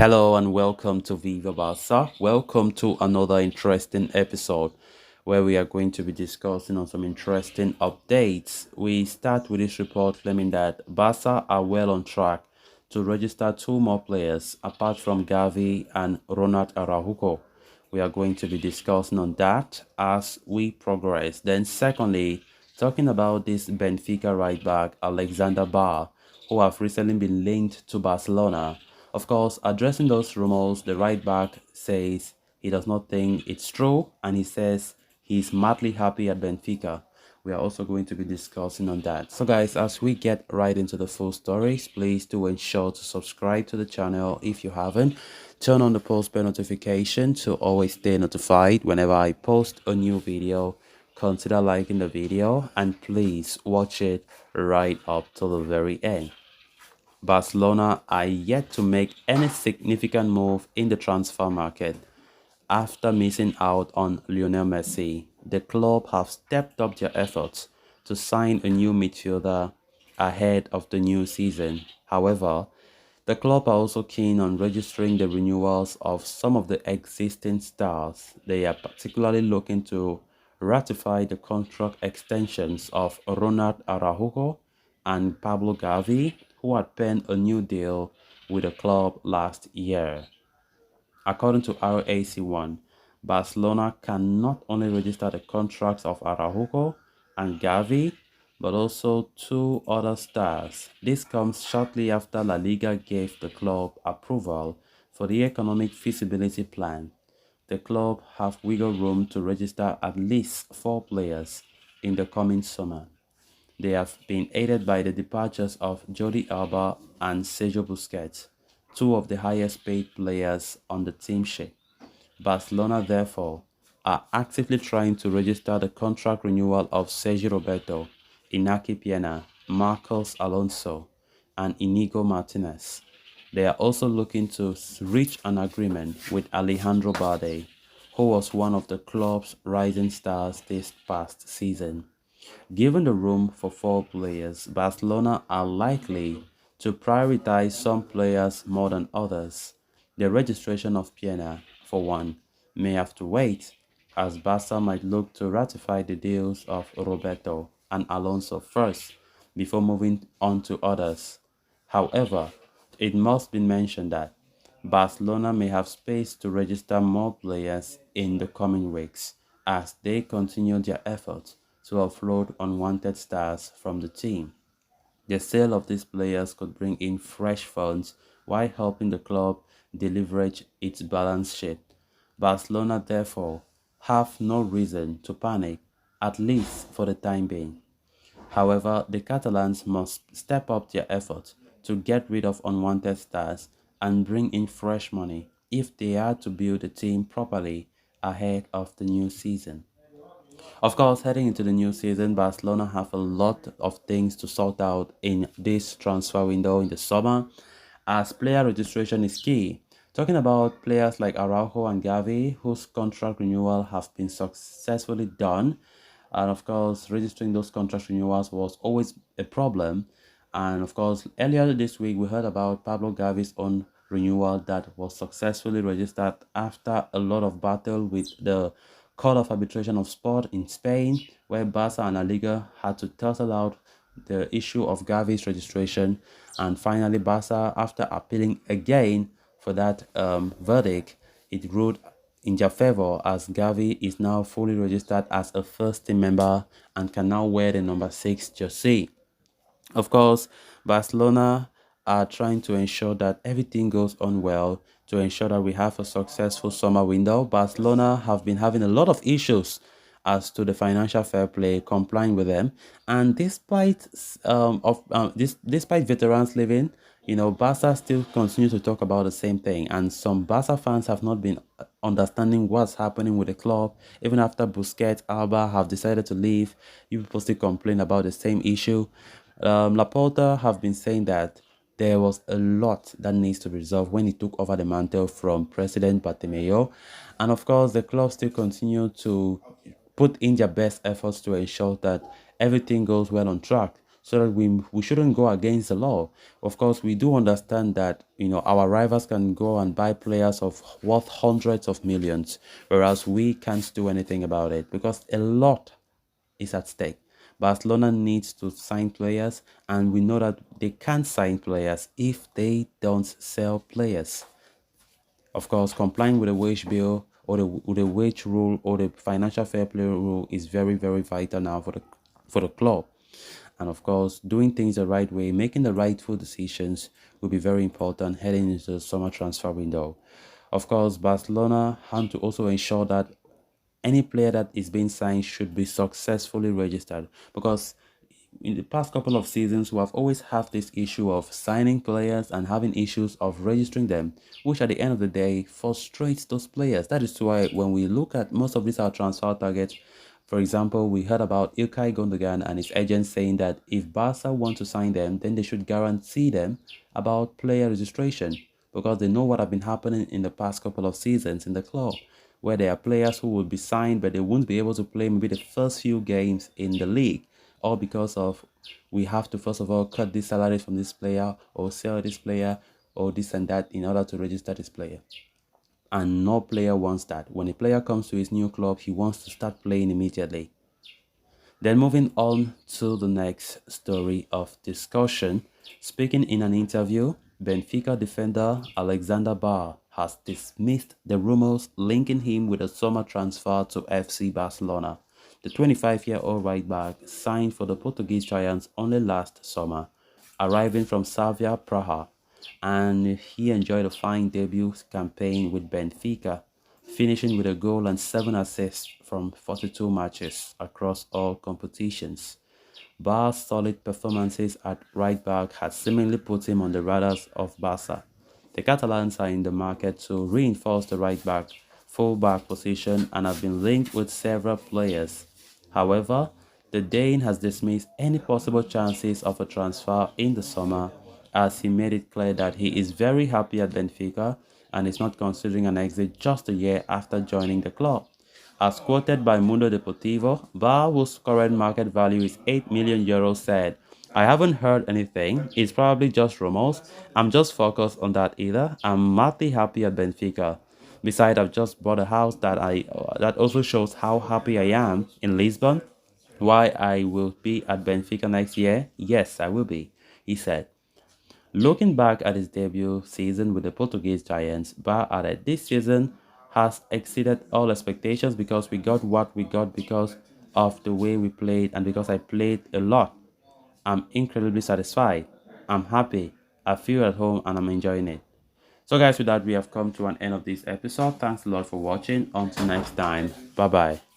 Hello and welcome to Viva Barca. Welcome to another interesting episode where we are going to be discussing on some interesting updates. We start with this report claiming that Barca are well on track to register two more players apart from Gavi and Ronald Araujo. We are going to be discussing on that as we progress. Then secondly, talking about this Benfica right back Alexander Barr, who have recently been linked to Barcelona. Of course, addressing those rumors, the right back says he does not think it's true and he says he's madly happy at Benfica. We are also going to be discussing on that. So guys, as we get right into the full stories, please do ensure to subscribe to the channel if you haven't. Turn on the post bell notification to always stay notified whenever I post a new video. Consider liking the video and please watch it right up to the very end. Barcelona are yet to make any significant move in the transfer market. After missing out on Lionel Messi, the club have stepped up their efforts to sign a new midfielder ahead of the new season. However, the club are also keen on registering the renewals of some of the existing stars. They are particularly looking to ratify the contract extensions of Ronald Araujo and Pablo Gavi, who had penned a new deal with the club last year. According to RAC1, Barcelona can not only register the contracts of Araujo and Gavi, but also two other stars. This comes shortly after La Liga gave the club approval for the economic feasibility plan. The club have wiggle room to register at least four players in the coming summer. They have been aided by the departures of Jordi Alba and Sergio Busquets, two of the highest paid players on the team sheet. Barcelona, therefore, are actively trying to register the contract renewal of Sergio Roberto, Inaki Piena, Marcos Alonso, and Inigo Martinez. They are also looking to reach an agreement with Alejandro Balde, who was one of the club's rising stars this past season. Given the room for four players, Barcelona are likely to prioritize some players more than others. The registration of Piena, for one, may have to wait, as Barca might look to ratify the deals of Roberto and Alonso first before moving on to others. However, it must be mentioned that Barcelona may have space to register more players in the coming weeks as they continue their efforts to offload unwanted stars from the team. The sale of these players could bring in fresh funds while helping the club deleverage its balance sheet. Barcelona therefore have no reason to panic, at least for the time being. However, the Catalans must step up their efforts to get rid of unwanted stars and bring in fresh money if they are to build the team properly ahead of the new season. Of course, heading into the new season, Barcelona have a lot of things to sort out in this transfer window in the summer, as player registration is key. Talking about players like Araujo and Gavi, whose contract renewal have been successfully done, and of course, registering those contract renewals was always a problem. And of course, earlier this week, we heard about Pablo Gavi's own renewal that was successfully registered after a lot of battle with the Court of Arbitration of Sport in Spain, where Barca and La Liga had to tussle out the issue of Gavi's registration. And finally, Barca, after appealing again for that verdict, it ruled in their favor as Gavi is now fully registered as a first team member and can now wear the number 6 jersey. Of course, Barcelona are trying to ensure that everything goes on well to ensure that we have a successful summer window. Barcelona have been having a lot of issues as to the financial fair play, complying with them, and despite veterans leaving, Barca still continue to talk about the same thing, and some Barca fans have not been understanding what's happening with the club. Even after Busquets, Alba have decided to leave, you people still complain about the same issue. Laporta have been saying that there was a lot that needs to be resolved when he took over the mantle from President Bartomeu. And of course, the club still continue to put in their best efforts to ensure that everything goes well on track. so that we shouldn't go against the law. Of course, we do understand that our rivals can go and buy players of worth hundreds of millions, whereas we can't do anything about it because a lot is at stake. Barcelona needs to sign players, and we know that they can't sign players if they don't sell players. Of course, complying with the wage bill or with the wage rule or the financial fair play rule is very, very vital now for the club. And of course, doing things the right way, making the rightful decisions will be very important heading into the summer transfer window. Of course, Barcelona have to also ensure that any player that is being signed should be successfully registered, because in the past couple of seasons we have always had this issue of signing players and having issues of registering them, which at the end of the day frustrates those players. That is why when we look at most of these our transfer targets, for example, we heard about Ilkay Gundogan and his agent saying that if Barca want to sign them, then they should guarantee them about player registration, because they know what have been happening in the past couple of seasons in the club, where there are players who will be signed but they won't be able to play maybe the first few games in the league, all because of we have to first of all cut this salary from this player or sell this player or this and that in order to register this player. And no player wants that. When a player comes to his new club, he wants to start playing immediately. Then moving on to the next story of discussion. Speaking in an interview, Benfica defender Alexander Barr has dismissed the rumors linking him with a summer transfer to FC Barcelona. The 25-year-old right-back signed for the Portuguese Giants only last summer, arriving from Slavia Praha, and he enjoyed a fine debut campaign with Benfica, finishing with a goal and 7 assists from 42 matches across all competitions. Bar's solid performances at right back had seemingly put him on the radars of Barca. The Catalans are in the market to reinforce the right back, full back position and have been linked with several players. However, the Dane has dismissed any possible chances of a transfer in the summer, as he made it clear that he is very happy at Benfica and is not considering an exit just a year after joining the club. As quoted by Mundo Deportivo, Bar, whose current market value is 8 million euros, said, "I haven't heard anything. It's probably just rumors. I'm just focused on that either. I'm madly happy at Benfica. Besides, I've just bought a house that also shows how happy I am in Lisbon. Why I will be at Benfica next year? Yes, I will be," he said. Looking back at his debut season with the Portuguese Giants, Bar added, "This season has exceeded all expectations because we got what we got because of the way we played and because I played a lot. I'm incredibly satisfied. I'm happy. I feel at home and I'm enjoying it." So guys, with that we have come to an end of this episode. Thanks a lot for watching. Until next time. Bye bye.